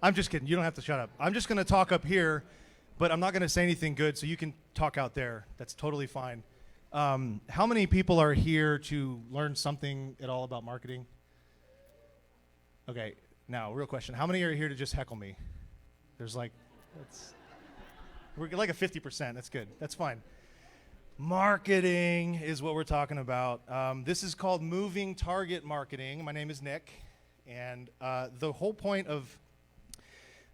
I'm just kidding. You don't have to shut up. I'm just going to talk up here, but I'm not going to say anything good, so you can talk out there. That's totally fine. How many people are here to learn something at all about marketing? Okay, now, real question. How many are here to just heckle me? There's like, we're like a 50%. That's good. That's fine. Marketing is what we're talking about. This is called moving target marketing. My name is Nick, and the whole point of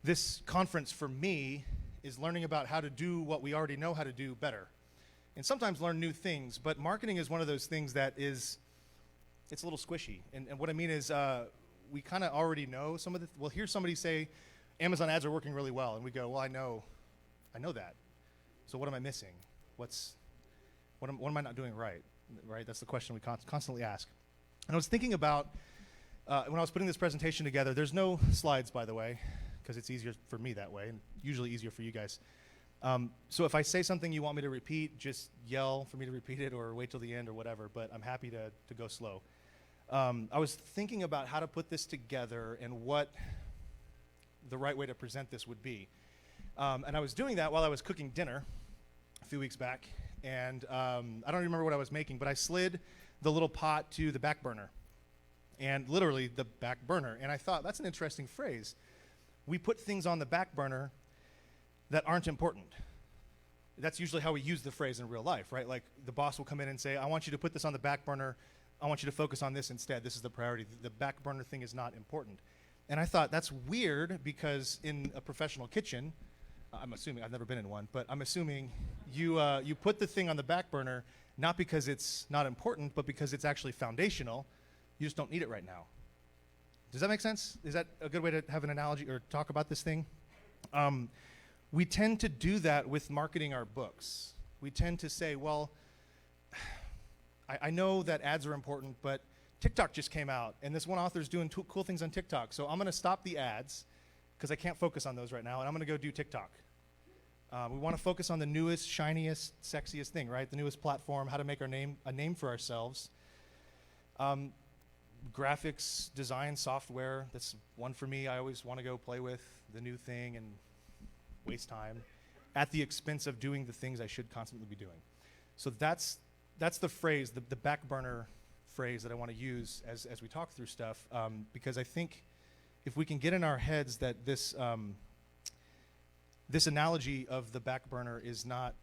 this conference for me is learning about how to do what we already know how to do better, and sometimes learn new things. But marketing is one of those things that it's a little squishy. And what I mean is we kind of already know some of the, we'll hear somebody say, Amazon ads are working really well, and we go, well, I know that. So what am I missing? What am I not doing right? Right? That's the question we constantly ask. And I was thinking about, when I was putting this presentation together, there's no slides, by the way, because it's easier for me that way, and usually easier for you guys. So if I say something you want me to repeat, just yell for me to repeat it or wait till the end or whatever, but I'm happy to go slow. I was thinking about how to put this together and what the right way to present this would be. And I was doing that while I was cooking dinner a few weeks back, and I don't remember what I was making, but I slid the little pot to the back burner, and literally the back burner. And I thought, that's an interesting phrase. We put things on the back burner that aren't important. That's usually how we use the phrase in real life, right? Like the boss will come in and say, I want you to put this on the back burner. I want you to focus on this instead. This is the priority. The back burner thing is not important. And I thought that's weird because in a professional kitchen, I'm assuming, I've never been in one, but I'm assuming you put the thing on the back burner not because it's not important, but because it's actually foundational. You just don't need it right now. Does that make sense? Is that a good way to have an analogy or talk about this thing? We tend to do that with marketing our books. We tend to say, well, I know that ads are important, but TikTok just came out, and this one author's doing cool things on TikTok, so I'm going to stop the ads because I can't focus on those right now, and I'm going to go do TikTok. We want to focus on the newest, shiniest, sexiest thing, right? The newest platform, how to make a name for ourselves. Graphics, design, software, that's one for me. I always want to go play with the new thing and waste time at the expense of doing the things I should constantly be doing. So that's the phrase, the back burner phrase that I want to use as we talk through stuff, because I think if we can get in our heads that this analogy of the back burner is not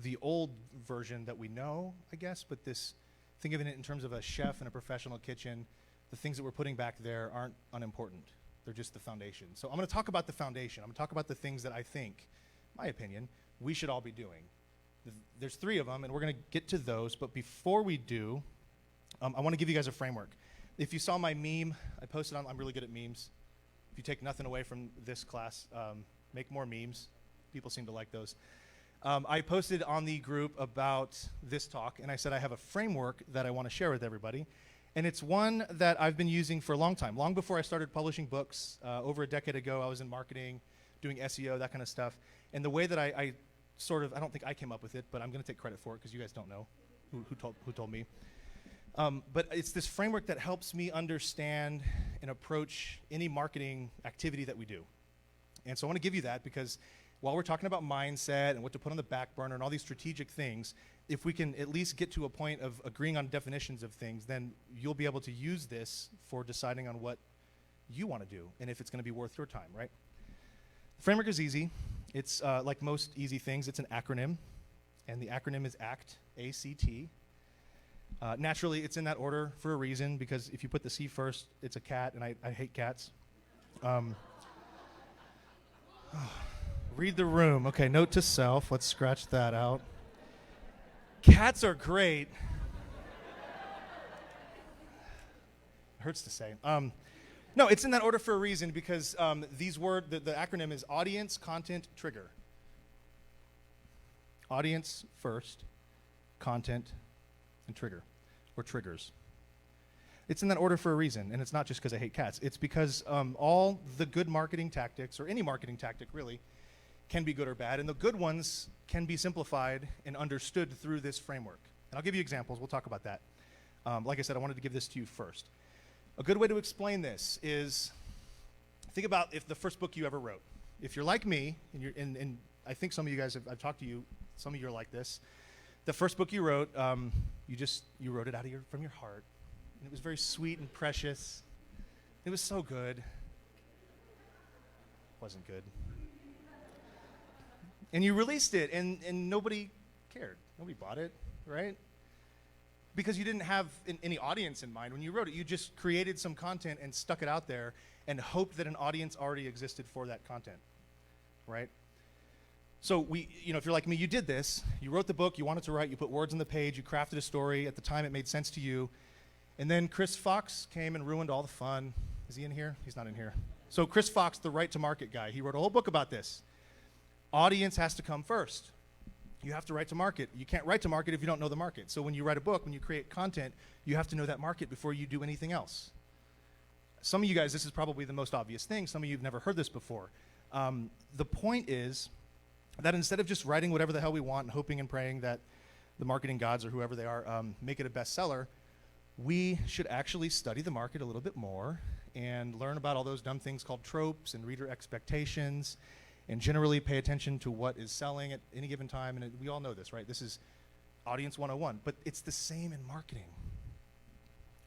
the old version that we know, I guess, but think of it in terms of a chef in a professional kitchen. The things that we're putting back there aren't unimportant. They're just the foundation. So I'm going to talk about the foundation. I'm going to talk about the things that I think, my opinion, we should all be doing. There's 3 of them, and we're going to get to those. But before we do, I want to give you guys a framework. If you saw my meme, I posted on, I'm really good at memes. If you take nothing away from this class, make more memes. People seem to like those. I posted on the group about this talk, and I said I have a framework that I want to share with everybody. And it's one that I've been using for a long time. Long before I started publishing books, over a decade ago, I was in marketing, doing SEO, that kind of stuff. And the way that I don't think I came up with it, but I'm going to take credit for it because you guys don't know who told me. But it's this framework that helps me understand and approach any marketing activity that we do. And so I want to give you that because while we're talking about mindset and what to put on the back burner and all these strategic things, if we can at least get to a point of agreeing on definitions of things, then you'll be able to use this for deciding on what you want to do and if it's going to be worth your time, right? The framework is easy. It's like most easy things, it's an acronym, and the acronym is ACT, A-C-T. Naturally, it's in that order for a reason, because if you put the C first, it's a cat, and I hate cats. Read the room. Okay, note to self. Let's scratch that out. Cats are great. Hurts to say. No, it's in that order for a reason because the acronym is audience, content, trigger. Audience first, content, and trigger, or triggers. It's in that order for a reason, and it's not just because I hate cats. It's because all the good marketing tactics, or any marketing tactic really, can be good or bad, and the good ones can be simplified and understood through this framework. And I'll give you examples. We'll talk about that. Like I said, I wanted to give this to you first. A good way to explain this is, think about if the first book you ever wrote. If you're like me, and I think some of you guys, I've talked to you, some of you are like this. The first book you wrote, you wrote it from your heart, and it was very sweet and precious. It was so good. Wasn't good. And you released it, and nobody cared. Nobody bought it, right? Because you didn't have any audience in mind when you wrote it. You just created some content and stuck it out there and hoped that an audience already existed for that content, right? So if you're like me, you did this. You wrote the book, you wanted to write, you put words on the page, you crafted a story. At the time, it made sense to you. And then Chris Fox came and ruined all the fun. Is he in here? He's not in here. So Chris Fox, the right to market guy, he wrote a whole book about this. Audience has to come first. You have to write to market. You can't write to market if you don't know the market. So when you write a book, when you create content, you have to know that market before you do anything else. Some of you guys, this is probably the most obvious thing. Some of you have never heard this before. The point is that instead of just writing whatever the hell we want and hoping and praying that the marketing gods or whoever they are make it a bestseller, we should actually study the market a little bit more and learn about all those dumb things called tropes and reader expectations, and generally pay attention to what is selling at any given time. And we all know this, right? This is Audience 101, but it's the same in marketing,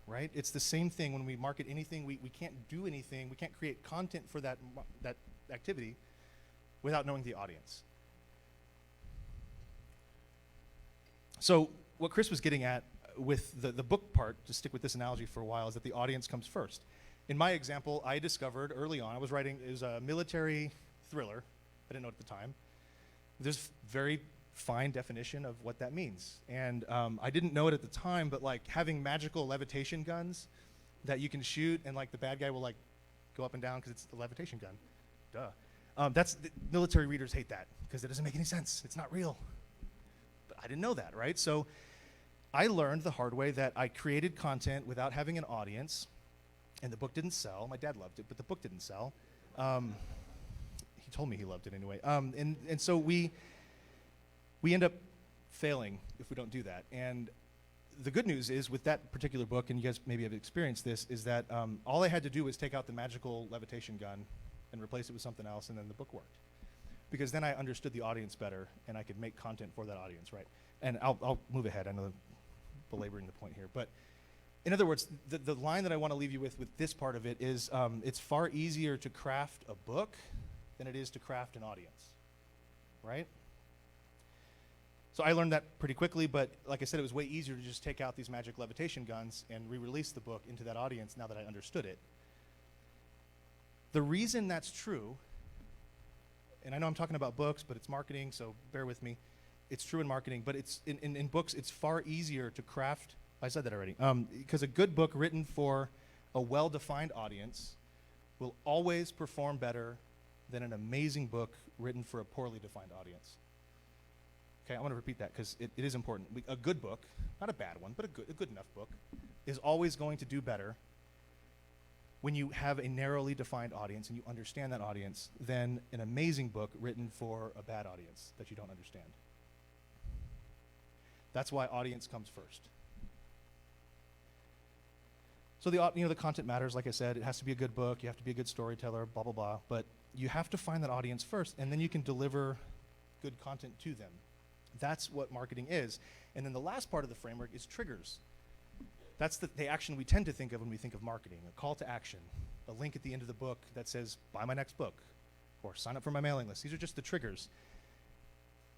right? It's the same thing when we market anything. We can't do anything. We can't create content for that activity without knowing the audience. So what Chris was getting at with the book part, to stick with this analogy for a while, is that the audience comes first. In my example, I discovered early on, I was writing, it was a military thriller. I didn't know it at the time. There's very fine definition of what that means. And I didn't know it at the time, but like having magical levitation guns that you can shoot and like the bad guy will like go up and down because it's a levitation gun. Duh. Military readers hate that because it doesn't make any sense. It's not real. But I didn't know that, right? So I learned the hard way that I created content without having an audience, and the book didn't sell. My dad loved it, but the book didn't sell. He told me he loved it anyway. And so we end up failing if we don't do that. And the good news is with that particular book, and you guys maybe have experienced this, is that all I had to do was take out the magical levitation gun and replace it with something else, and then the book worked. Because then I understood the audience better, and I could make content for that audience, right? And I'll move ahead. I know I'm belaboring the point here. But in other words, the line that I want to leave you with this part of it is it's far easier to craft a book than it is to craft an audience, right? So I learned that pretty quickly, but like I said, it was way easier to just take out these magic levitation guns and re-release the book into that audience now that I understood it. The reason that's true, and I know I'm talking about books, but it's marketing, so bear with me. It's true in marketing, but it's in books, it's far easier to craft. I said that already. Because a good book written for a well-defined audience will always perform better than an amazing book written for a poorly defined audience. Okay, I want to repeat that because it is important. A good book, not a bad one, but a good enough book, is always going to do better when you have a narrowly defined audience and you understand that audience than an amazing book written for a bad audience that you don't understand. That's why audience comes first. So the content matters, like I said. It has to be a good book. You have to be a good storyteller, blah, blah, blah. But you have to find that audience first, and then you can deliver good content to them. That's what marketing is. And then the last part of the framework is triggers. That's the action we tend to think of when we think of marketing, a call to action, a link at the end of the book that says, buy my next book, or sign up for my mailing list. These are just the triggers.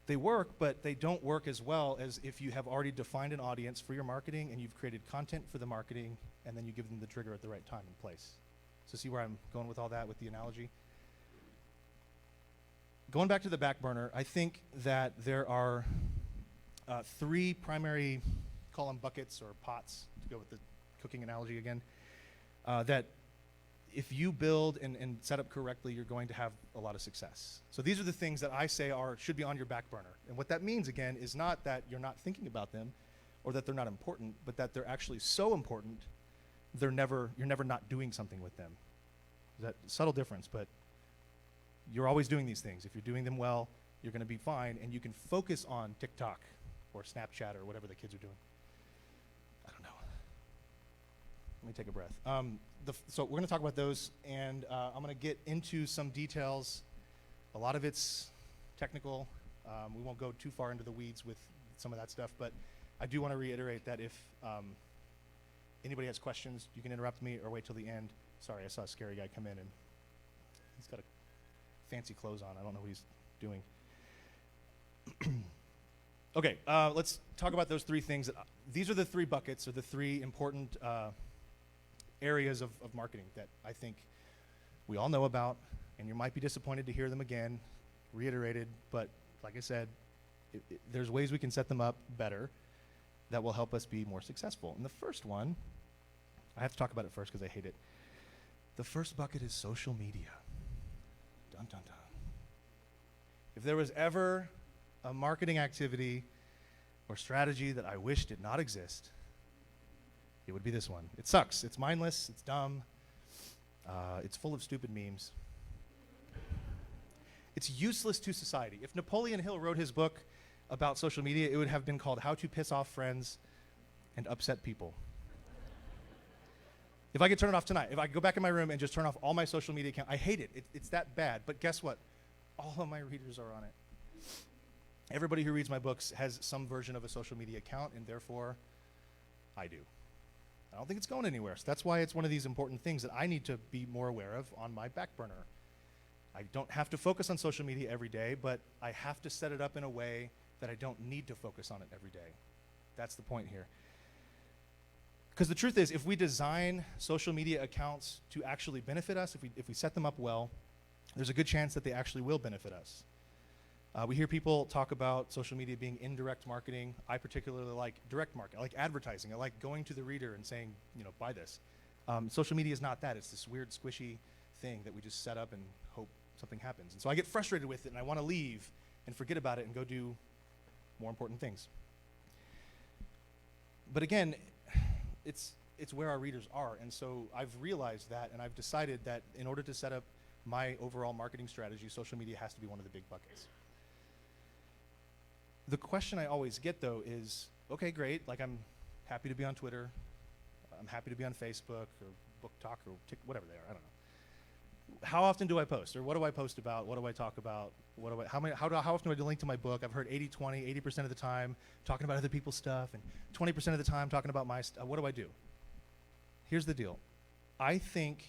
They work, but they don't work as well as if you have already defined an audience for your marketing and you've created content for the marketing, and then you give them the trigger at the right time and place. So see where I'm going with all that, with the analogy? Going back to the back burner, I think that there are three primary, call them buckets or pots, to go with the cooking analogy again, that if you build and set up correctly, you're going to have a lot of success. So these are the things that I say should be on your back burner. And what that means, again, is not that you're not thinking about them or that they're not important, but that they're actually so important, you're never not doing something with them. That subtle difference, but you're always doing these things. If you're doing them well, you're going to be fine, and you can focus on TikTok or Snapchat or whatever the kids are doing. I don't know. Let me take a breath. So we're going to talk about those, and I'm going to get into some details. A lot of it's technical. We won't go too far into the weeds with some of that stuff, but I do want to reiterate that if anybody has questions, you can interrupt me or wait till the end. Sorry, I saw a scary guy come in, and he's got a fancy clothes on. I don't know what he's doing. Okay, let's talk about those three things. These are the three buckets, or the three important areas of marketing that I think we all know about, and you might be disappointed to hear them again, reiterated, but like I said, there's ways we can set them up better that will help us be more successful. And the first one, I have to talk about it first because I hate it. The first bucket is social media. Dun, dun, dun. If there was ever a marketing activity or strategy that I wish did not exist, it would be this one. It sucks. It's mindless. It's dumb. It's full of stupid memes. It's useless to society. If Napoleon Hill wrote his book about social media, it would have been called How to Piss Off Friends and Upset People. If I could turn it off tonight, if I could go back in my room and just turn off all my social media accounts, I hate it. It's that bad. But guess what? All of my readers are on it. Everybody who reads my books has some version of a social media account, and therefore, I do. I don't think it's going anywhere. So that's why it's one of these important things that I need to be more aware of on my back burner. I don't have to focus on social media every day, but I have to set it up in a way that I don't need to focus on it every day. That's the point here. Because the truth is, if we design social media accounts to actually benefit us, if we set them up well, there's a good chance that they actually will benefit us. We hear people talk about social media being indirect marketing. I particularly like direct marketing. I like advertising. I like going to the reader and saying, buy this. Social media is not that. It's this weird, squishy thing that we just set up and hope something happens. And so I get frustrated with it, and I want to leave and forget about it and go do more important things. But again, it's where our readers are. And so I've realized that, and I've decided that in order to set up my overall marketing strategy, social media has to be one of the big buckets. The question I always get, though, is, okay, great, like I'm happy to be on Twitter, I'm happy to be on Facebook, or Book Talk, or whatever they are, I don't know. How often do I post, or what do I post about, what do I talk about, how often do I link to my book? I've heard 80-20, 80% of the time talking about other people's stuff, and 20% of the time talking about my stuff. What do I do? Here's the deal. I think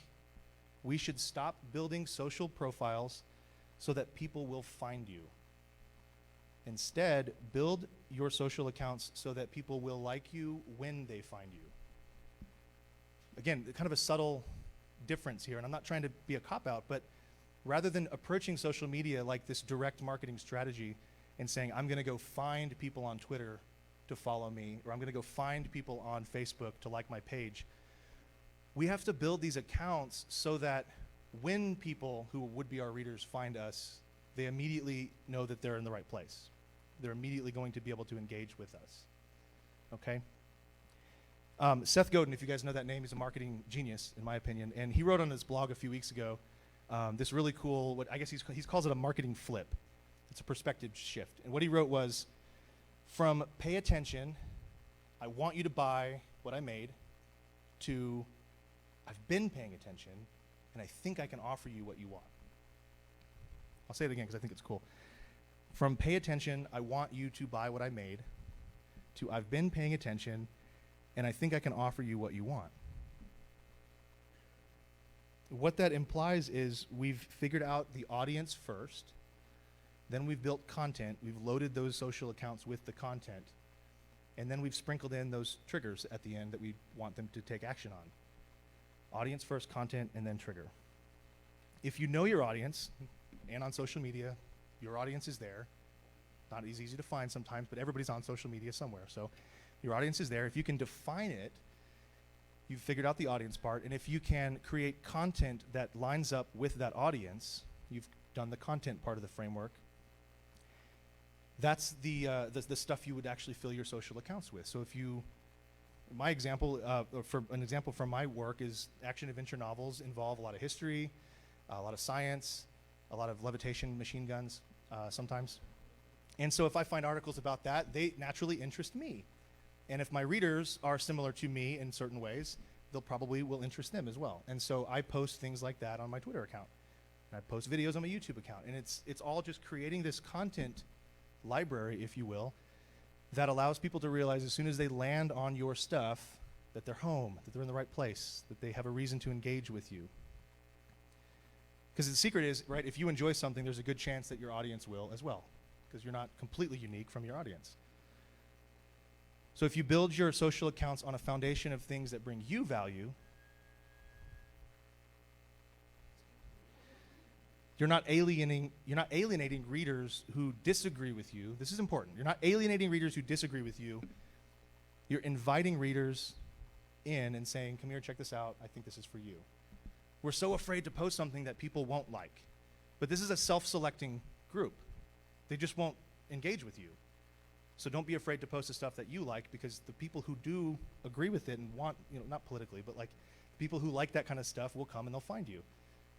we should stop building social profiles so that people will find you. Instead, build your social accounts so that people will like you when they find you. Again, kind of a subtle difference here, and I'm not trying to be a cop-out, but rather than approaching social media like this direct marketing strategy and saying, I'm going to go find people on Twitter to follow me, or I'm going to go find people on Facebook to like my page, we have to build these accounts so that when people who would be our readers find us, they immediately know that they're in the right place. They're immediately going to be able to engage with us, okay? Seth Godin, if you guys know that name, he's a marketing genius, in my opinion, and he wrote on his blog a few weeks ago this really cool, I guess he calls it a marketing flip. It's a perspective shift. And what he wrote was, from pay attention, I want you to buy what I made, to I've been paying attention, and I think I can offer you what you want. I'll say it again because I think it's cool. From pay attention, I want you to buy what I made, to I've been paying attention, and I think I can offer you what you want. What that implies is we've figured out the audience first, then we've built content, we've loaded those social accounts with the content, and then we've sprinkled in those triggers at the end that we want them to take action on. Audience first, content, and then trigger. If you know your audience, and on social media, your audience is there. Not as easy to find sometimes, but everybody's on social media somewhere. So your audience is there. If you can define it, you've figured out the audience part. And if you can create content that lines up with that audience, you've done the content part of the framework. That's the stuff you would actually fill your social accounts with. So if you, my example, an example from my work is action-adventure novels involve a lot of history, a lot of science, a lot of levitation machine guns sometimes. And so if I find articles about that, they naturally interest me. And if my readers are similar to me in certain ways, they'll probably will interest them as well. And so I post things like that on my Twitter account. And I post videos on my YouTube account. And it's all just creating this content library, if you will, that allows people to realize as soon as they land on your stuff that they're home, that they're in the right place, that they have a reason to engage with you. Because the secret is, right, if you enjoy something, there's a good chance that your audience will as well, because you're not completely unique from your audience. So if you build your social accounts on a foundation of things that bring you value, you're not alienating readers who disagree with you. This is important. You're not alienating readers who disagree with you. You're inviting readers in and saying, come here, check this out. I think this is for you. We're so afraid to post something that people won't like. But this is a self-selecting group. They just won't engage with you. So don't be afraid to post the stuff that you like, because the people who do agree with it and want, not politically, but like people who like that kind of stuff will come and they'll find you.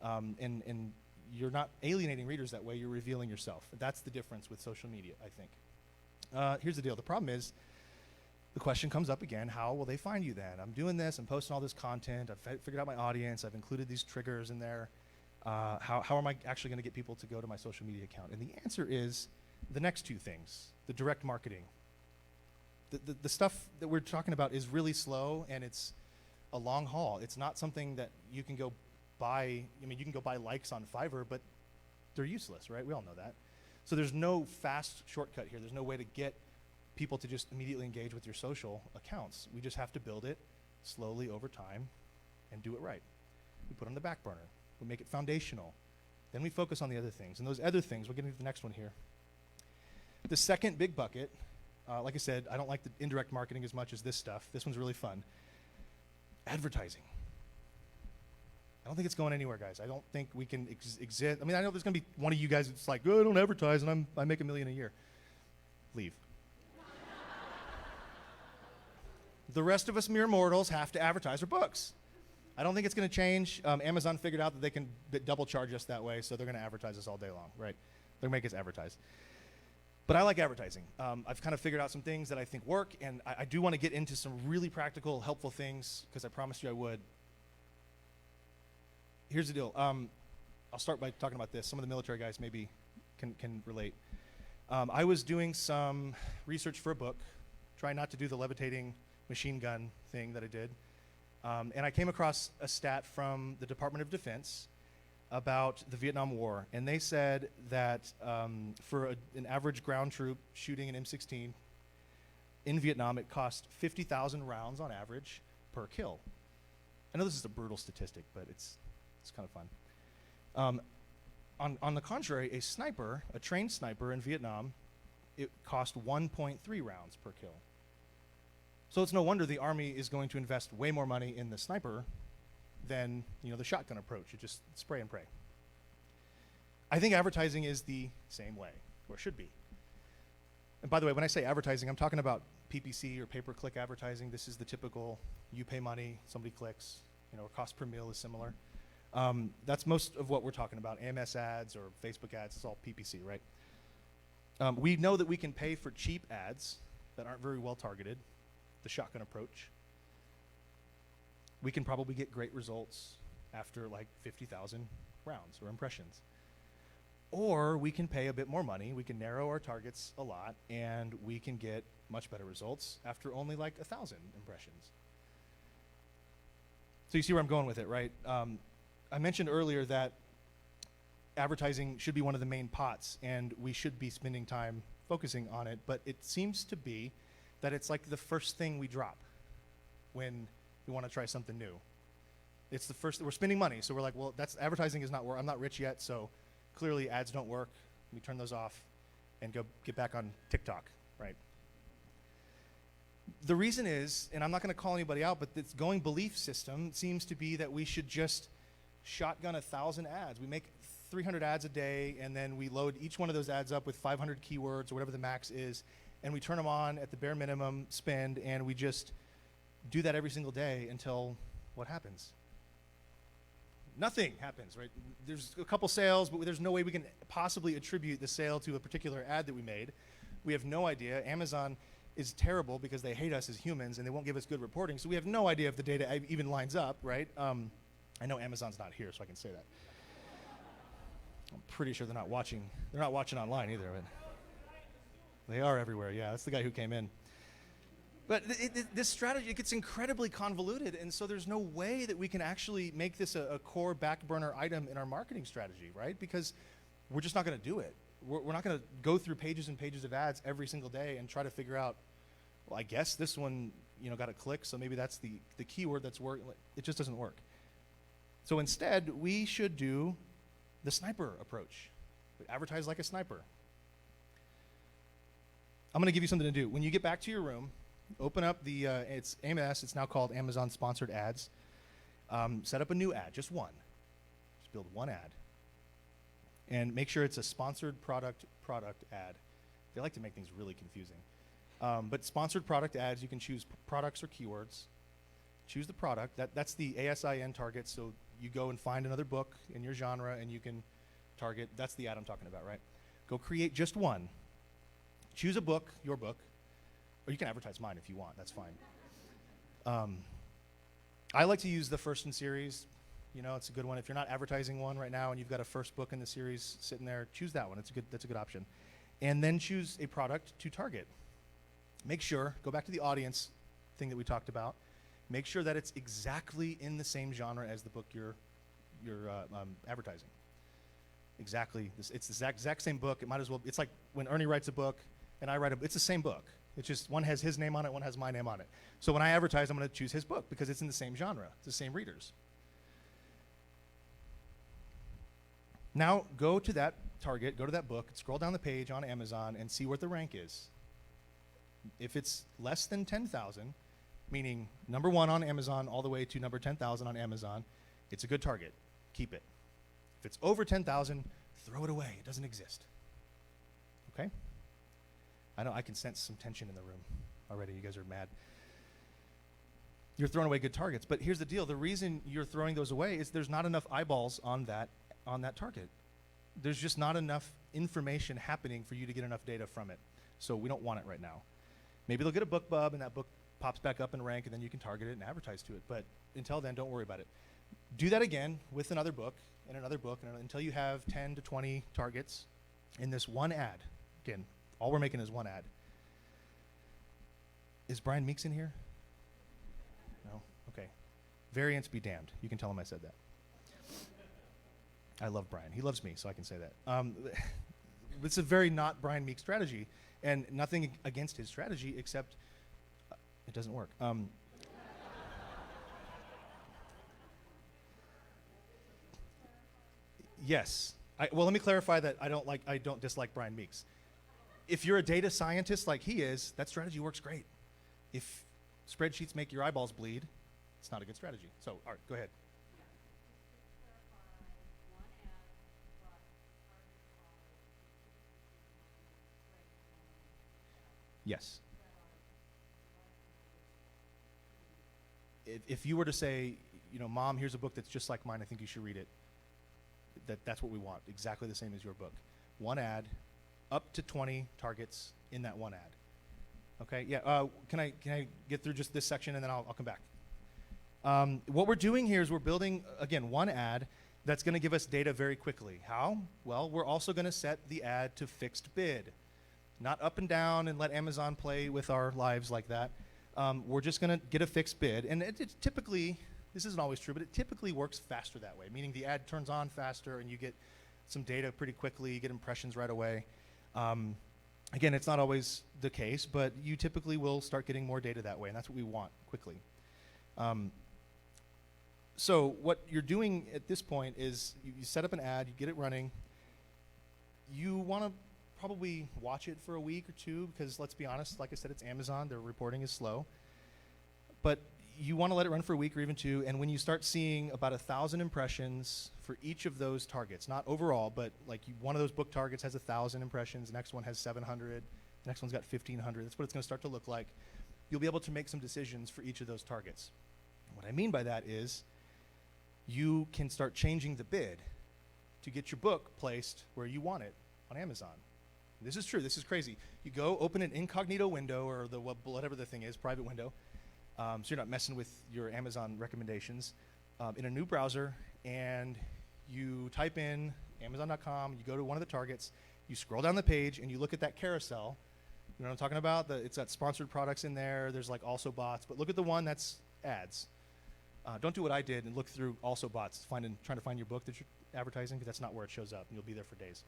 And you're not alienating readers that way, you're revealing yourself. That's the difference with social media, I think. Here's the deal. The problem is, the question comes up again, how will they find you then? I'm doing this, I'm posting all this content, I've figured out my audience, I've included these triggers in there. How am I actually going to get people to go to my social media account? And the answer is the next two things, the direct marketing. The stuff that we're talking about is really slow, and it's a long haul. It's not something that you can go buy. You can go buy likes on Fiverr, but they're useless, right? We all know that. So there's no fast shortcut here. There's no way to get people to just immediately engage with your social accounts. We just have to build it slowly over time and do it right. We put it on the back burner. We make it foundational. Then we focus on the other things. And those other things, we're getting to the next one here. The second big bucket, like I said, I don't like the indirect marketing as much as this stuff. This one's really fun. Advertising. I don't think it's going anywhere, guys. I don't think we can exist. I mean, I know there's going to be one of you guys that's like, oh, I don't advertise and I make $1 million a year. Leave. The rest of us mere mortals have to advertise our books. I don't think it's going to change. Amazon figured out that they can double charge us that way, so they're going to advertise us all day long, right? They're going to make us advertise. But I like advertising. I've kind of figured out some things that I think work, and I do want to get into some really practical, helpful things, because I promised you I would. Here's the deal. I'll start by talking about this. Some of the military guys maybe can relate. I was doing some research for a book, trying not to do the levitating machine gun thing that I did. And I came across a stat from the Department of Defense about the Vietnam War. And they said that for an average ground troop shooting an M16 in Vietnam, it cost 50,000 rounds on average per kill. I know this is a brutal statistic, but it's kind of fun. On the contrary, a trained sniper in Vietnam, it cost 1.3 rounds per kill. So it's no wonder the Army is going to invest way more money in the sniper than the shotgun approach. You just spray and pray. I think advertising is the same way, or should be. And by the way, when I say advertising, I'm talking about PPC or pay-per-click advertising. This is the typical, you pay money, somebody clicks, cost per mil is similar. That's most of what we're talking about. Ams Ads or Facebook ads, it's all PPC, right? We know that we can pay for cheap ads that aren't very well targeted, the shotgun approach. We can probably get great results after like 50,000 rounds or impressions. Or we can pay a bit more money, we can narrow our targets a lot, and we can get much better results after only like 1,000 impressions. So you see where I'm going with it, right? I mentioned earlier that advertising should be one of the main pots, and we should be spending time focusing on it, but it seems to be that it's like the first thing we drop when we want to try something new. It's the first, we're spending money, so we're like, well, advertising is not work. I'm not rich yet, so clearly ads don't work. We turn those off and go get back on TikTok, right? The reason is, and I'm not going to call anybody out, but this going belief system seems to be that we should just shotgun 1,000 ads. We make 300 ads a day, and then we load each one of those ads up with 500 keywords or whatever the max is, and we turn them on at the bare minimum spend, and we just do that every single day until what happens? Nothing happens, right? There's a couple sales, but there's no way we can possibly attribute the sale to a particular ad that we made. We have no idea. Amazon is terrible because they hate us as humans and they won't give us good reporting, so we have no idea if the data even lines up, right? I know Amazon's not here, so I can say that. I'm pretty sure they're not watching online either, but they are everywhere. Yeah, that's the guy who came in. But this strategy, it gets incredibly convoluted, and so there's no way that we can actually make this a core back burner item in our marketing strategy, right? Because we're just not going to do it. We're not going to go through pages and pages of ads every single day and try to figure out, well, I guess this one, got a click, so maybe that's the keyword that's working. It just doesn't work. So instead, we should do the sniper approach. Advertise like a sniper. I'm going to give you something to do. When you get back to your room, open up it's AMS, it's now called Amazon Sponsored Ads. Set up a new ad, just one. Just build one ad. And make sure it's a sponsored product ad. They like to make things really confusing. But sponsored product ads, you can choose products or keywords. Choose the product. That's the ASIN target, so you go and find another book in your genre and you can target. That's the ad I'm talking about, right? Go create just one. Choose a book, your book, or you can advertise mine if you want, that's fine. I like to use the first in series. It's a good one. If you're not advertising one right now and you've got a first book in the series sitting there, choose that one. That's a good option. And then choose a product to target. Make sure, go back to the audience thing that we talked about. Make sure that it's exactly in the same genre as the book you're advertising. Exactly. It's the exact same book. It might as well. It's like when Ernie writes a book and I write it's the same book. It's just one has his name on it, one has my name on it. So when I advertise, I'm going to choose his book because it's in the same genre. It's the same readers. Now go to that target, go to that book, scroll down the page on Amazon and see what the rank is. If it's less than 10,000, meaning number 1 on Amazon all the way to number 10,000 on Amazon, it's a good target. Keep it. If it's over 10,000, throw it away. It doesn't exist. Okay? I know I can sense some tension in the room already. You guys are mad. You're throwing away good targets, but here's the deal. The reason you're throwing those away is there's not enough eyeballs on that target. There's just not enough information happening for you to get enough data from it. So we don't want it right now. Maybe they'll get a book bub and that book pops back up in rank and then you can target it and advertise to it. But until then, don't worry about it. Do that again with another book and another book until you have 10 to 20 targets in this one ad. Again, all we're making is one ad. Is Brian Meeks in here? No? Okay. Variance be damned. You can tell him I said that. I love Brian. He loves me, so I can say that. It's a very not Brian Meeks strategy, and nothing against his strategy except it doesn't work. Yes. Well, let me clarify that I don't dislike Brian Meeks. If you're a data scientist like he is, that strategy works great. If spreadsheets make your eyeballs bleed, it's not a good strategy. So, all right, go ahead. Yes. If you were to say, Mom, here's a book that's just like mine, I think you should read it. That's what we want, exactly the same as your book. One ad, up to 20 targets in that one ad. Okay, yeah, can I get through just this section and then I'll come back. What we're doing here is we're building, again, one ad that's gonna give us data very quickly. How? Well, we're also gonna set the ad to fixed bid. Not up and down and let Amazon play with our lives like that. We're just gonna get a fixed bid. And it typically, this isn't always true, but it typically works faster that way, meaning the ad turns on faster and you get some data pretty quickly, you get impressions right away. Again, it's not always the case, but you typically will start getting more data that way, and that's what we want quickly. So what you're doing at this point is you set up an ad, you get it running. You want to probably watch it for a week or two because, let's be honest, like I said, it's Amazon. Their reporting is slow. But you want to let it run for a week or even two, and when you start seeing about 1,000 impressions for each of those targets, not overall, but like one of those book targets has 1,000 impressions, the next one has 700, the next one's got 1,500, that's what it's going to start to look like. You'll be able to make some decisions for each of those targets. What I mean by that is you can start changing the bid to get your book placed where you want it on Amazon. This is true. This is crazy. You go open an incognito window or whatever the thing is, private window, so you're not messing with your Amazon recommendations, in a new browser, and you type in Amazon.com, you go to one of the targets, you scroll down the page, and you look at that carousel. You know what I'm talking about? It's got sponsored products in there. There's like also bots, but look at the one that's ads. Don't do what I did and look through also bots, trying to find your book that you're advertising, because that's not where it shows up, and you'll be there for days.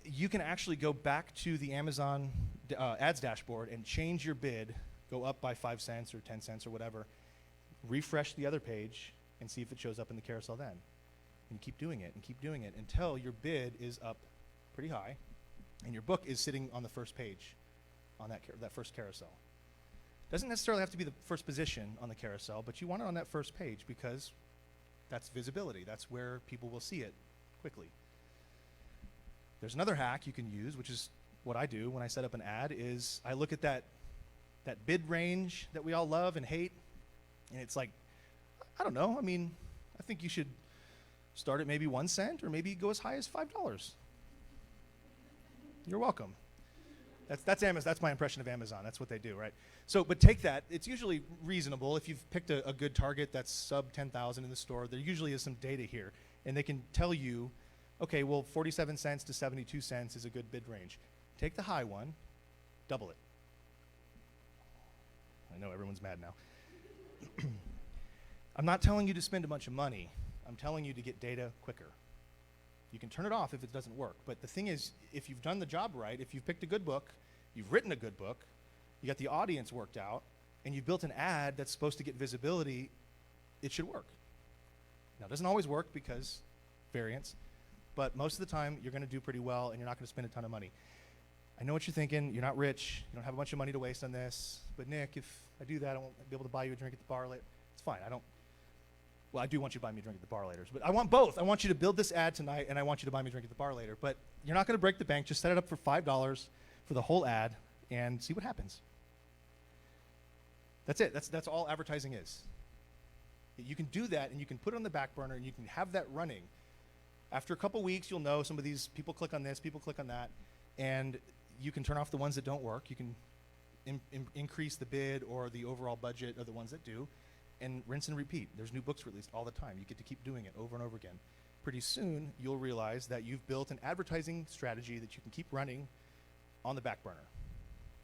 You can actually go back to the Amazon ads dashboard and change your bid, go up by 5 cents or 10 cents or whatever, refresh the other page, and see if it shows up in the carousel then. And keep doing it until your bid is up pretty high and your book is sitting on the first page on that first carousel. Doesn't necessarily have to be the first position on the carousel, but you want it on that first page because that's visibility. That's where people will see it quickly. There's another hack you can use, which is what I do when I set up an ad, is I look at that bid range that we all love and hate, and it's like, I don't know, I mean, I think you should start at maybe 1 cent or maybe go as high as $5. You're welcome. That's Amazon. That's my impression of Amazon. That's what they do, right? So, but take that. It's usually reasonable. If you've picked a good target that's sub 10,000 in the store, there usually is some data here, and they can tell you, okay, well, 47 cents to 72 cents is a good bid range. Take the high one, double it. I know everyone's mad now. I'm not telling you to spend a bunch of money. I'm telling you to get data quicker. You can turn it off if it doesn't work. But the thing is, if you've done the job right, if you've picked a good book, you've written a good book, you got the audience worked out, and you've built an ad that's supposed to get visibility, it should work. Now, it doesn't always work because variance, but most of the time, you're going to do pretty well, and you're not going to spend a ton of money. I know what you're thinking. You're not rich. You don't have a bunch of money to waste on this. But Nick, if I do that, I won't be able to buy you a drink at the bar later. It's fine. Well, I do want you to buy me a drink at the bar later, but I want both. I want you to build this ad tonight, and I want you to buy me a drink at the bar later. But you're not going to break the bank. Just set it up for $5 for the whole ad and see what happens. That's it. That's all advertising is. You can do that, and you can put it on the back burner, and you can have that running. After a couple weeks, you'll know some of these people click on this, people click on that, and you can turn off the ones that don't work. You can increase the bid or the overall budget of the ones that do, and rinse and repeat. There's new books released all the time. You get to keep doing it over and over again. Pretty soon, you'll realize that you've built an advertising strategy that you can keep running on the back burner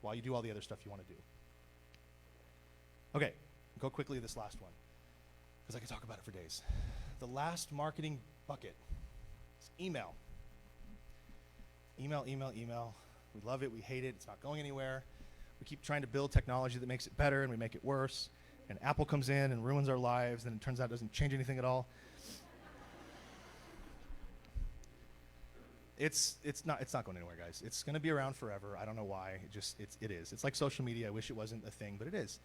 while you do all the other stuff you want to do. Okay, go quickly to this last one, because I could talk about it for days. The last marketing bucket is email. Email. We love it, we hate it, it's not going anywhere. We keep trying to build technology that makes it better, and we make it worse. And Apple comes in and ruins our lives, and it turns out it doesn't change anything at all. It's not going anywhere, guys. It's going to be around forever. I don't know why. It is. It's like social media. I wish it wasn't a thing, but it is.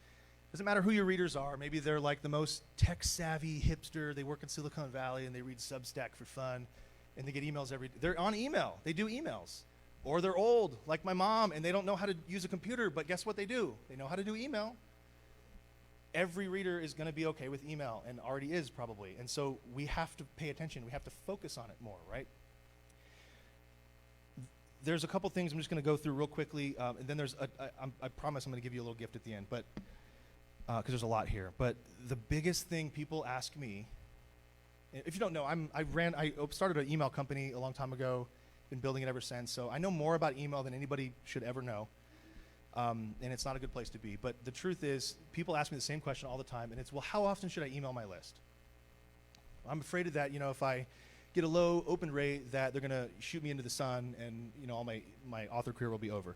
Doesn't matter who your readers are. Maybe they're like the most tech-savvy hipster. They work in Silicon Valley, and they read Substack for fun, and they get emails every day. They're on email. They do emails. Or they're old, like my mom, and they don't know how to use a computer, but guess what they do? They know how to do email. Every reader is going to be okay with email, and already is probably. And so we have to pay attention. We have to focus on it more, right? There's a couple things I'm just going to go through real quickly, and then I promise I'm going to give you a little gift at the end, but because there's a lot here. But the biggest thing people ask me, if you don't know, I started an email company a long time ago, been building it ever since, so I know more about email than anybody should ever know. And it's not a good place to be. But the truth is, people ask me the same question all the time, and it's, well, how often should I email my list? I'm afraid of that, if I get a low open rate, that they're going to shoot me into the sun, and all my author career will be over.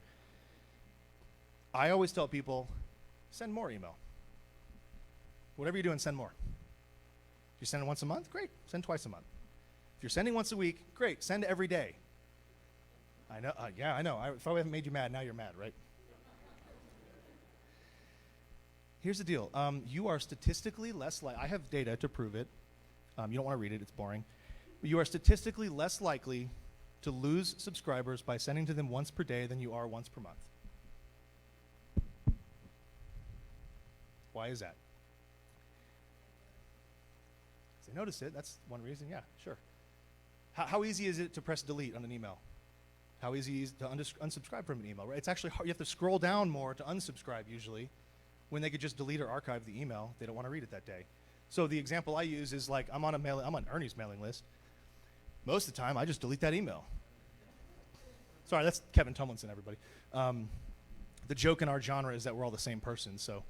I always tell people, send more email. Whatever you're doing, send more. If you're sending once a month, great, send twice a month. If you're sending once a week, great, send every day. I know, I know. If I haven't made you mad, now you're mad, right? Here's the deal. You are statistically less likely, I have data to prove it. You don't want to read it, it's boring. But you are statistically less likely to lose subscribers by sending to them once per day than you are once per month. Why is that? Because they notice it, that's one reason, yeah, sure. How easy is it to press delete on an email? How easy is to unsubscribe from an email, right? It's actually hard. You have to scroll down more to unsubscribe usually, when they could just delete or archive the email. They don't want to read it that day. So the example I use is like I'm on Ernie's mailing list. Most of the time, I just delete that email. Sorry, that's Kevin Tomlinson, everybody. The joke in our genre is that we're all the same person, so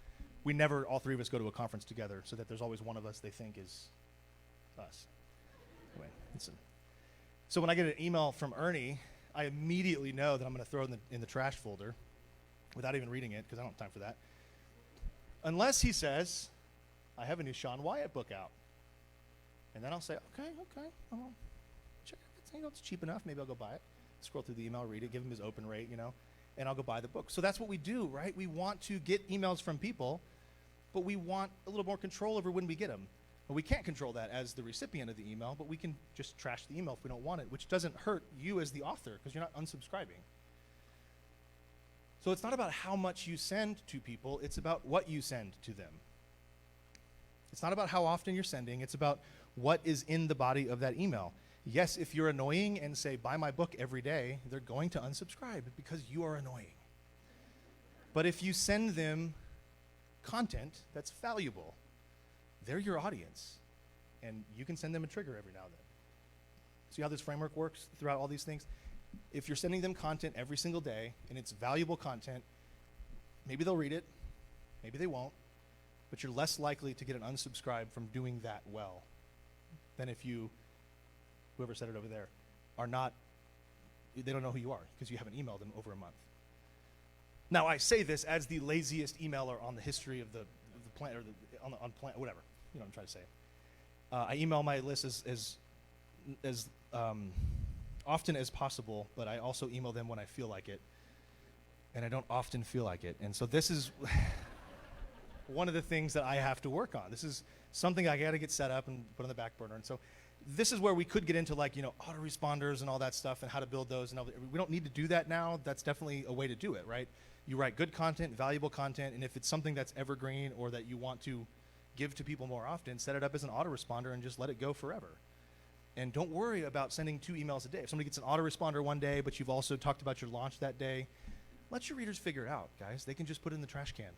we never, all three of us, go to a conference together, so that there's always one of us they think is us. Anyway, so when I get an email from Ernie, I immediately know that I'm going to throw it in the trash folder without even reading it, because I don't have time for that. Unless he says, I have a new Sean Wyatt book out. And then I'll say, okay, I'll check it. It's cheap enough. Maybe I'll go buy it. Scroll through the email, read it, give him his open rate, and I'll go buy the book. So that's what we do, right? We want to get emails from people, but we want a little more control over when we get them. Well, we can't control that as the recipient of the email, but we can just trash the email if we don't want it, which doesn't hurt you as the author because you're not unsubscribing. So it's not about how much you send to people, it's about what you send to them. It's not about how often you're sending, it's about what is in the body of that email. Yes, if you're annoying and say, buy my book every day, they're going to unsubscribe because you are annoying. But if you send them content that's valuable, they're your audience, and you can send them a trigger every now and then. See how this framework works throughout all these things? If you're sending them content every single day, and it's valuable content, maybe they'll read it, maybe they won't, but you're less likely to get an unsubscribe from doing that well than if you, whoever said it over there, they don't know who you are because you haven't emailed them over a month. Now, I say this as the laziest emailer on the history of the planet, or on planet, whatever. You know what I'm trying to say. I email my list as often as possible, but I also email them when I feel like it, and I don't often feel like it. And so this is one of the things that I have to work on. This is something I got to get set up and put on the back burner. And so this is where we could get into autoresponders and all that stuff and how to build those. And we don't need to do that now. That's definitely a way to do it, right? You write good content, valuable content, and if it's something that's evergreen or that you want to give to people more often, set it up as an autoresponder and just let it go forever. And don't worry about sending 2 emails a day. If somebody gets an autoresponder one day, but you've also talked about your launch that day, let your readers figure it out, guys. They can just put it in the trash can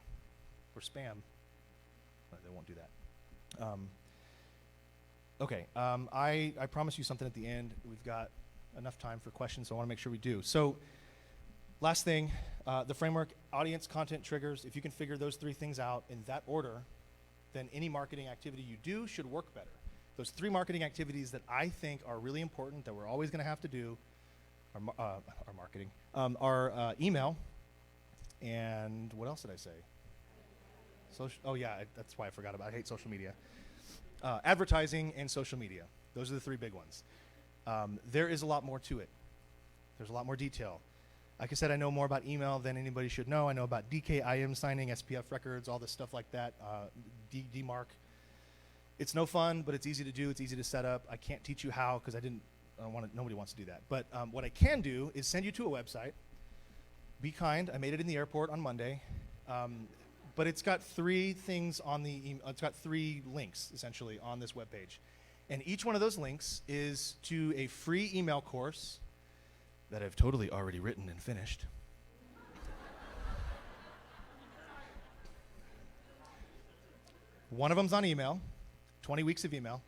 or spam. They won't do that. Okay, I promised you something at the end. We've got enough time for questions, so I want to make sure we do. So last thing, the framework, audience, content, triggers. If you can figure those 3 things out in that order, then any marketing activity you do should work better. Those 3 marketing activities that I think are really important that we're always going to have to do are marketing, are email, and what else did I say? Oh yeah, that's why I forgot about it. I hate social media. Advertising and social media. Those are the 3 big ones. There is a lot more to it. There's a lot more detail. Like I said, I know more about email than anybody should know. I know about DKIM signing, SPF records, all this stuff like that, DMARC. It's no fun, but it's easy to do. It's easy to set up. I can't teach you how because nobody wants to do that. But what I can do is send you to a website. Be kind. I made it in the airport on Monday. But it's got 3 things on it's got 3 links, essentially, on this webpage. And each one of those links is to a free email course that I've totally already written and finished. One of them's on email, 20 weeks of email.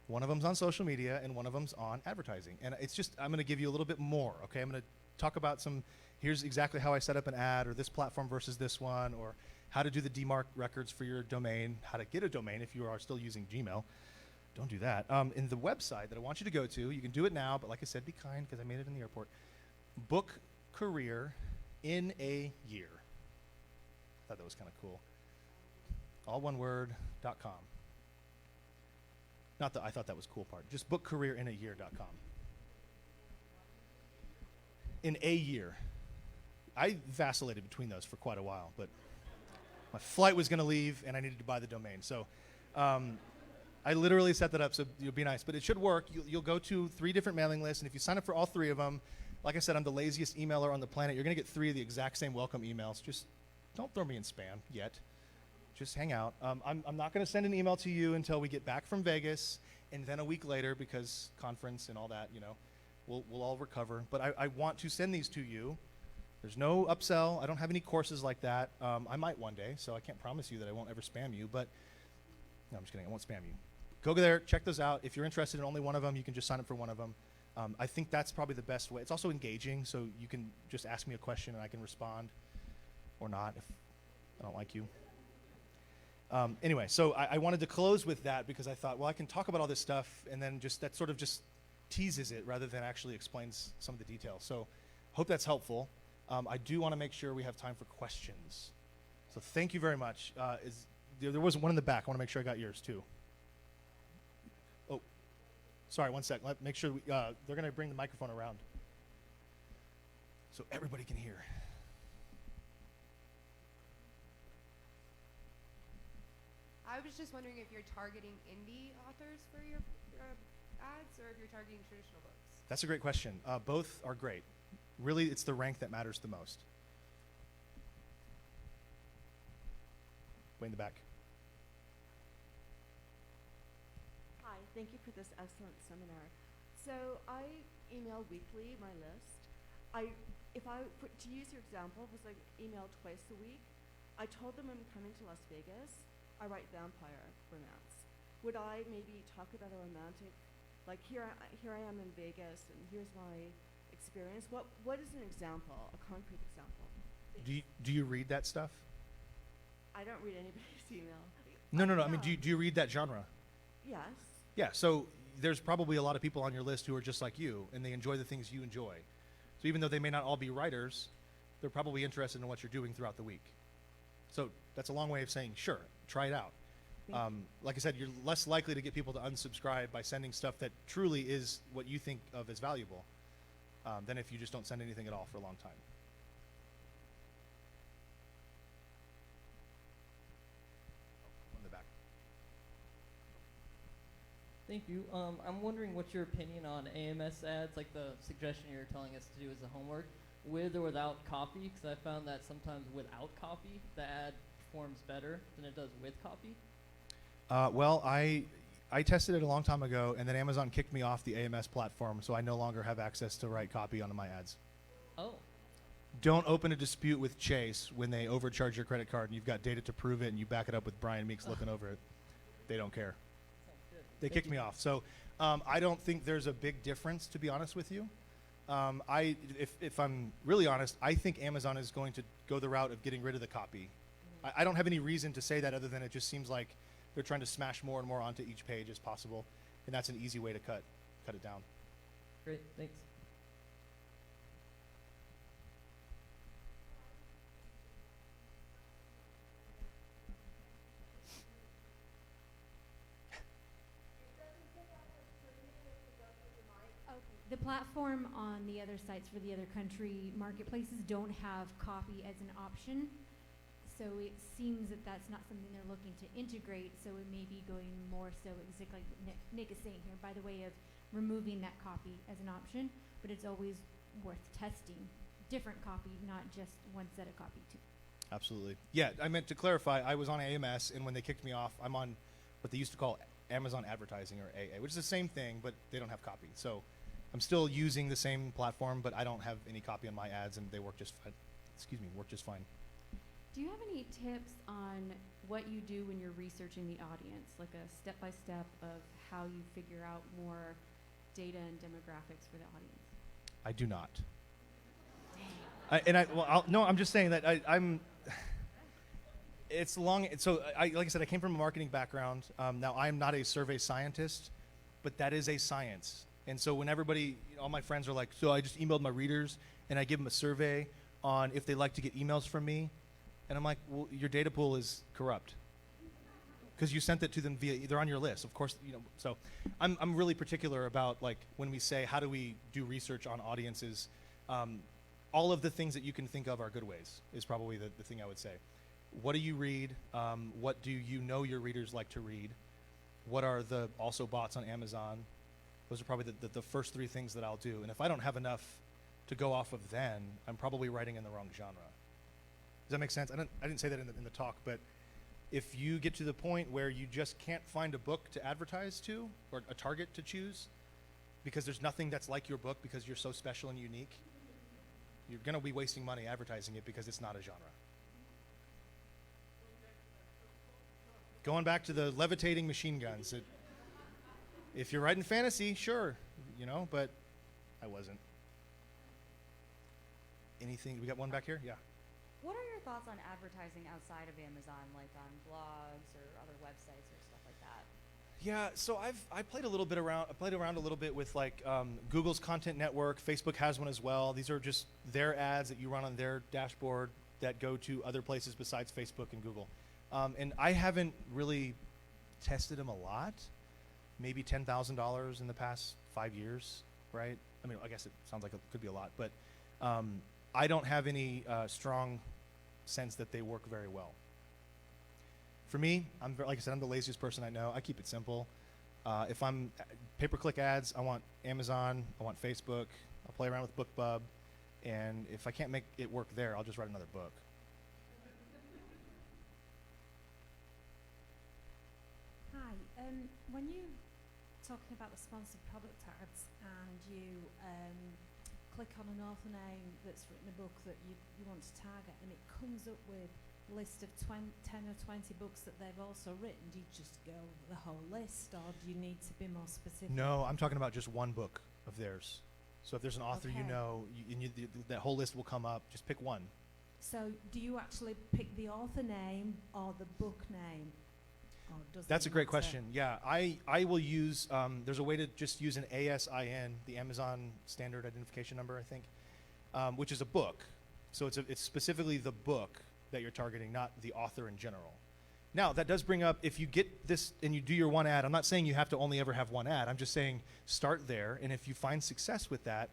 One of them's on social media, and one of them's on advertising. And it's just, I'm going to give you a little bit more, okay? I'm going to talk about here's exactly how I set up an ad, or this platform versus this one, or how to do the DMARC records for your domain, how to get a domain if you are still using Gmail. Don't do that. In the website that I want you to go to, you can do it now, but like I said, be kind because I made it in the airport. Book career in a year. I thought that was kind of cool. All one word, .com. Not that I thought that was cool part. Just bookcareerinayear.com. In a year. I vacillated between those for quite a while, but my flight was going to leave and I needed to buy the domain. So I literally set that up so you'll be nice, but it should work. You'll go to 3 different mailing lists, and if you sign up for all 3 of them, like I said, I'm the laziest emailer on the planet. You're going to get 3 of the exact same welcome emails. Just don't throw me in spam yet. Just hang out. I'm not going to send an email to you until we get back from Vegas, and then a week later, because conference and all that, We'll all recover. But I want to send these to you. There's no upsell. I don't have any courses like that. I might one day, so I can't promise you that I won't ever spam you. But no, I'm just kidding. I won't spam you. Go there, check those out. If you're interested in only one of them, you can just sign up for one of them. I think that's probably the best way. It's also engaging, so you can just ask me a question and I can respond or not if I don't like you. Anyway, so I wanted to close with that because I thought, well, I can talk about all this stuff and then just that sort of just teases it rather than actually explains some of the details. So hope that's helpful. I do want to make sure we have time for questions. So thank you very much. There was one in the back. I want to make sure I got yours too. Oh, sorry, one sec. Make sure they're going to bring the microphone around so everybody can hear. I was just wondering if you're targeting indie authors for your ads or if you're targeting traditional books. That's a great question. Both are great. Really, it's the rank that matters the most. Way in the back. Hi, thank you for this excellent seminar. So I email weekly my list. To use your example, was like email twice a week. I told them I'm coming to Las Vegas. I write vampire romance. Would I maybe talk about a romantic, like here I am in Vegas and here's my experience. What is an example, a concrete example? Do you read that stuff? I don't read anybody's email. No. I mean, do you read that genre? Yes. Yeah, so there's probably a lot of people on your list who are just like you, and they enjoy the things you enjoy. So even though they may not all be writers, they're probably interested in what you're doing throughout the week. So that's a long way of saying, sure, try it out. Like I said, you're less likely to get people to unsubscribe by sending stuff that truly is what you think of as valuable than if you just don't send anything at all for a long time. In the back. Thank you. I'm wondering what's your opinion on Ams ads, like the suggestion you're telling us to do as the homework, with or without copy, because I found that sometimes without copy, the ad performs better than it does with copy. Well, I tested it a long time ago, and then Amazon kicked me off the AMS platform, so I no longer have access to write copy onto my ads. Oh. Don't open a dispute with Chase when they overcharge your credit card and you've got data to prove it and you back it up with Brian Meeks looking over it. They don't care. Sounds good. They kicked me off. So I don't think there's a big difference, to be honest with you. If I'm really honest, I think Amazon is going to go the route of getting rid of the copy. I don't have any reason to say that other than it just seems like they're trying to smash more and more onto each page as possible, and that's an easy way to cut it down. Great, thanks. The platform on the other sites for the other country marketplaces don't have copy as an option. So it seems that that's not something they're looking to integrate. So it may be going more so exactly like Nick is saying here, by the way of removing that copy as an option. But it's always worth testing different copy, not just one set of copy too. Absolutely. Yeah, I meant to clarify, I was on AMS, and when they kicked me off, I'm on what they used to call Amazon Advertising, or AA, which is the same thing, but they don't have copy. So I'm still using the same platform, but I don't have any copy on my ads, and they work just fine. Work just fine. Do you have any tips on what you do when you're researching the audience, like a step-by-step of how you figure out more data and demographics for the audience? I do not. I'm just saying that I'm. It's long. So, like I said, I came from a marketing background. Now, I'm not a survey scientist, but that is a science. And so, when everybody, all my friends are like, so I just emailed my readers, and I give them a survey on if they like to get emails from me, and I'm like, well, your data pool is corrupt because you sent it to them they're on your list, of course. So, I'm really particular about like when we say how do we do research on audiences. All of the things that you can think of are good ways is probably the thing I would say. What do you read? What do you know your readers like to read? What are the also bots on Amazon? Those are probably the first three things that I'll do. And if I don't have enough to go off of then, I'm probably writing in the wrong genre. Does that make sense? I didn't say that in the talk, but if you get to the point where you just can't find a book to advertise to or a target to choose, because there's nothing that's like your book because you're so special and unique, you're going to be wasting money advertising it because it's not a genre. Going back to the levitating machine guns, if you're writing fantasy, sure, you know, but I wasn't. Anything? We got one back here? Yeah. What are your thoughts on advertising outside of Amazon, like on blogs or other websites or stuff like that? Yeah, so I played around a little bit with like Google's Content Network. Facebook has one as well. These are just their ads that you run on their dashboard that go to other places besides Facebook and Google. And I haven't really tested them a lot. Maybe $10,000 in the past 5 years, right? I mean, I guess it sounds like it could be a lot, but I don't have any strong sense that they work very well. For me, like I said, I'm the laziest person I know. I keep it simple. If I'm pay-per-click ads, I want Amazon, I want Facebook, I'll play around with BookBub, and if I can't make it work there, I'll just write another book. Hi. When you talking about the sponsored product ads and you click on an author name that's written a book that you want to target, and it comes up with a list of 10 or 20 books that they've also written, do you just go over the whole list, or do you need to be more specific? No, I'm talking about just one book of theirs. So if there's an author you Okay. know, that whole list will come up. Just pick one. So do you actually pick the author name or the book name? Or does That's it a great matter? question. Yeah, I will use, there's a way to just use an ASIN, the Amazon Standard Identification Number, I think, which is a book. So it's specifically the book that you're targeting, not the author in general. Now, that does bring up, if you get this and you do your one ad, I'm not saying you have to only ever have one ad. I'm just saying start there, and if you find success with that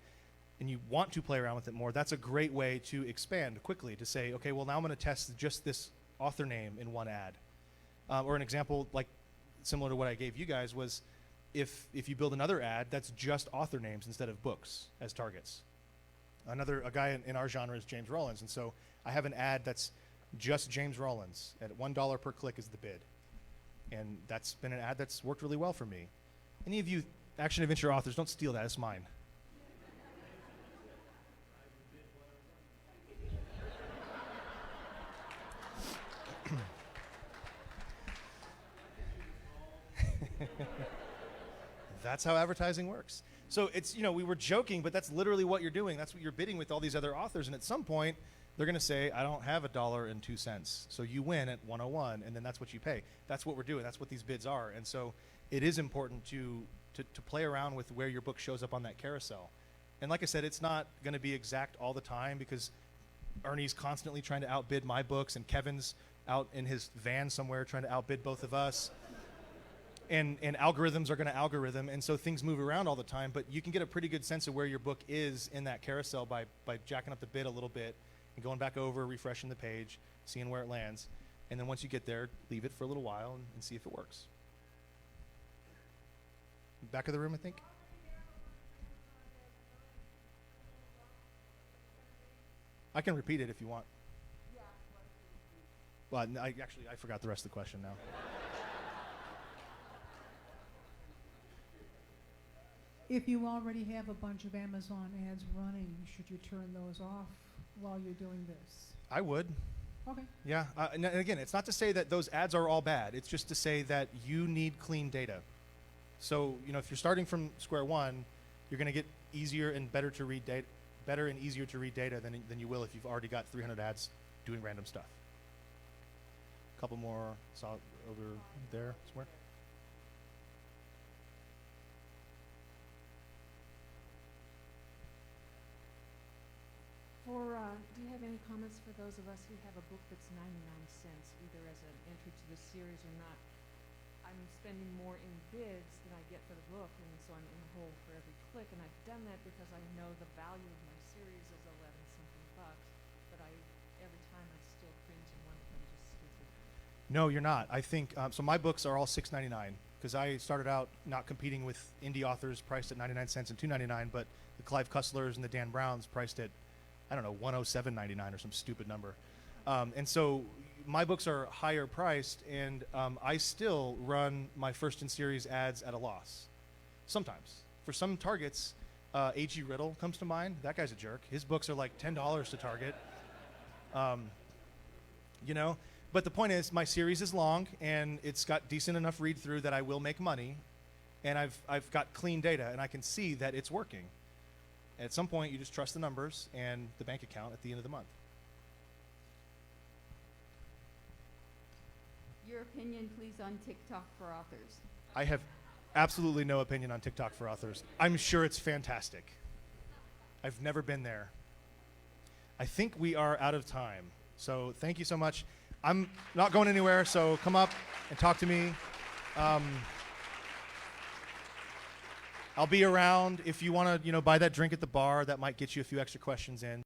and you want to play around with it more, that's a great way to expand quickly, to say, okay, well, now I'm going to test just this author name in one ad. Or an example, like similar to what I gave you guys, was if you build another ad that's just author names instead of books as targets. A guy in our genre is James Rollins, and so I have an ad that's just James Rollins at $1 per click is the bid, and that's been an ad that's worked really well for me. Any of you action adventure authors, don't steal that; it's mine. That's how advertising works. So it's, we were joking, but that's literally what you're doing. That's what you're bidding with all these other authors. And at some point, they're going to say, I don't have $1.02. So you win at 101, and then that's what you pay. That's what we're doing. That's what these bids are. And so it is important to play around with where your book shows up on that carousel. And like I said, it's not going to be exact all the time, because Ernie's constantly trying to outbid my books, and Kevin's out in his van somewhere trying to outbid both of us. And algorithms are going to algorithm, and so things move around all the time, but you can get a pretty good sense of where your book is in that carousel by jacking up the bid a little bit and going back over, refreshing the page, seeing where it lands. And then once you get there, leave it for a little while and see if it works. Back of the room, I think. I can repeat it if you want. Well, I forgot the rest of the question now. If you already have a bunch of Amazon ads running, should you turn those off while you're doing this? I would. Okay. Yeah, and again, it's not to say that those ads are all bad. It's just to say that you need clean data. So, if you're starting from square one, you're going to get easier and better and easier to read data than you will if you've already got 300 ads doing random stuff. A couple more, saw over there somewhere. Do you have any comments for those of us who have a book that's 99 cents, either as an entry to the series or not? I'm spending more in bids than I get for the book, and so I'm in the hole for every click, and I've done that because I know the value of my series is 11-something bucks, but every time I still cringe and wonder if I'm just stupid. No, you're not. I think, so my books are all $6.99, because I started out not competing with indie authors priced at 99 cents and $2.99, but the Clive Cusslers and the Dan Browns priced at, I don't know, $107.99 or some stupid number. And so my books are higher priced, and I still run my first in series ads at a loss. Sometimes. for some targets, A.G. Riddle comes to mind. That guy's a jerk. His books are like $10 to target. You know, but the point is, my series is long and it's got decent enough read through that I will make money, and I've got clean data and I can see that it's working. At some point, you just trust the numbers and the bank account at the end of the month. Your opinion, please, on TikTok for authors. I have absolutely no opinion on TikTok for authors. I'm sure it's fantastic. I've never been there. I think we are out of time. So thank you so much. I'm not going anywhere, so come up and talk to me. I'll be around if you want to, buy that drink at the bar. That might get you a few extra questions in.